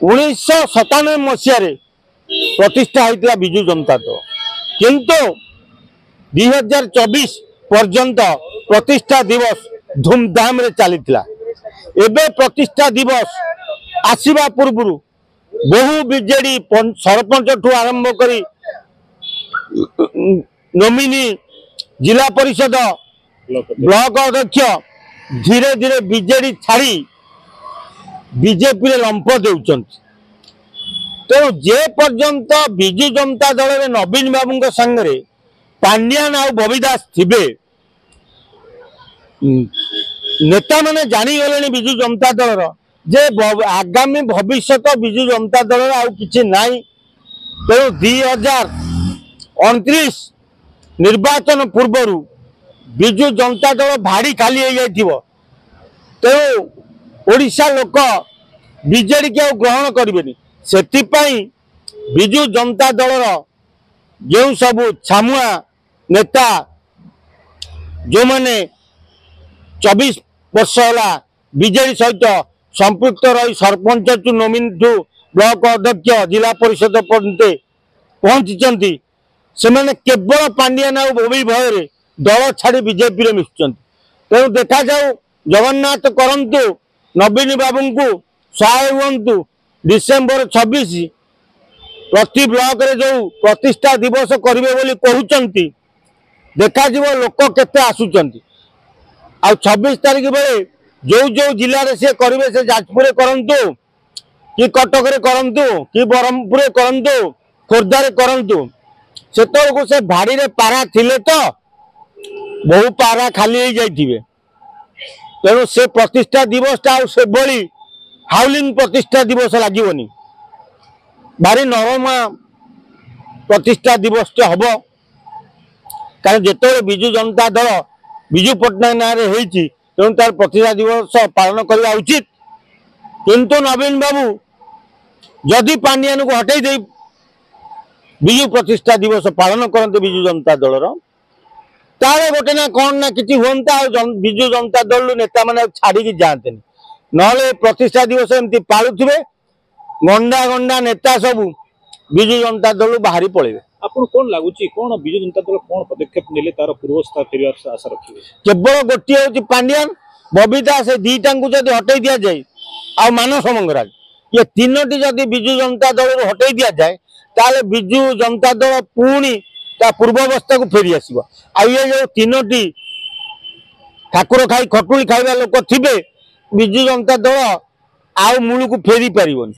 1997 मसीह प्रतिष्ठा होता विजु जनता दल किंतु 2024 पर्यंत प्रतिष्ठा दिवस धूमधाम रे चलीथिला। एबे प्रतिष्ठा दिवस आसीबा पूर्व बहु बीजेडी सरपंच ठू आरंभ करी नोमिनी जिला परिषद ब्लॉक अध्यक्ष धीरे धीरे बीजेडी छाड़ी बीजेपी रे लंप देउचंती। तेणु जे पर्यंत विजु जनता दल रे नवीन बाबू संगे पांड्यान आ बबी दास थिबे नेता माने जानी गले विजु जनता दल जे आगामी भविष्य विजु जनता दल आउ किछि नाई। तेणु 2029 निर्वाचन पूर्व विजु जनता दल भाड़ी खाली हो जाइथिबो। तेणु ओडिशा लोक बीजेडी के ग्रहण करेंगे से विजु जनता दल जो सब छामुआ नेता जो मैंने 24 वर्ष है बीजेडी सहित संपृक्त रही sarpanch to nominee to block अध्यक्ष जिला परिषद पर्यंत पहुंची से केवल पांड्यान बोबी भय दल छाड़ी बीजेपी मिशुं। तेणु देखा जाऊ जगन्नाथ करंतु नवीन बाबू को सहाय हूँ। डिसेम्बर 26 प्रति ब्लॉक रे जो प्रतिष्ठा दिवस करेंगे बोली कहते देखा लोक केते आसुचंती। आ 26 तारीख बेले जो जो जिले में सी करेंगे से जाजपुर करंतु कि कटक रे करंतु कि ब्रह्मपुर करंतु खोर्धा रे करंतु से भाड़ी रे पारा थिले तो बहु पारा खाली हो जाइथिबे। तेणु से प्रतिष्ठा दिवस से भली हाउलिंग प्रतिष्ठा दिवस लगे भारी नरमा प्रतिष्ठा दिवस हम कारण जिते विजु जनता दल विजु पट्टनायक ना तेणु तार प्रतिष्ठा दिवस पालन करवा उचित। किंतु नवीन बाबू जदि पांड्यान को हटई दे विजु प्रतिष्ठा दिवस पालन करते विजु जनता दल ताले गोटे ना कौन ना किसी हूँ विजु जनता दल नेता मैंने छाड़ी जाते ना प्रतिष्ठा दिवस एमती पालुवे गंडा गंडा नेता सब विजु जनता दल बाहरी पड़े। आपको कौन लगुच कौन विजु जनता दल कौन पदक्षेप नेले तार पूर्वस्था फेर आशा रखिए? केवल गोटे हूँ पांड्यान बबी दास दीटा को जब हटई दि जाए आ मानस मंगराज ये तीनोटी जदि विजु जनता दल हटई दि जाए ताले विजु जनता दल पुणी पूर्वावस्था को फेरी आसो। आ ये जो तीनोटी ठाकुर खाई खटुली खाइबा लोक थे विजु जनता दल आउ मूल को फेरी पारिबनी।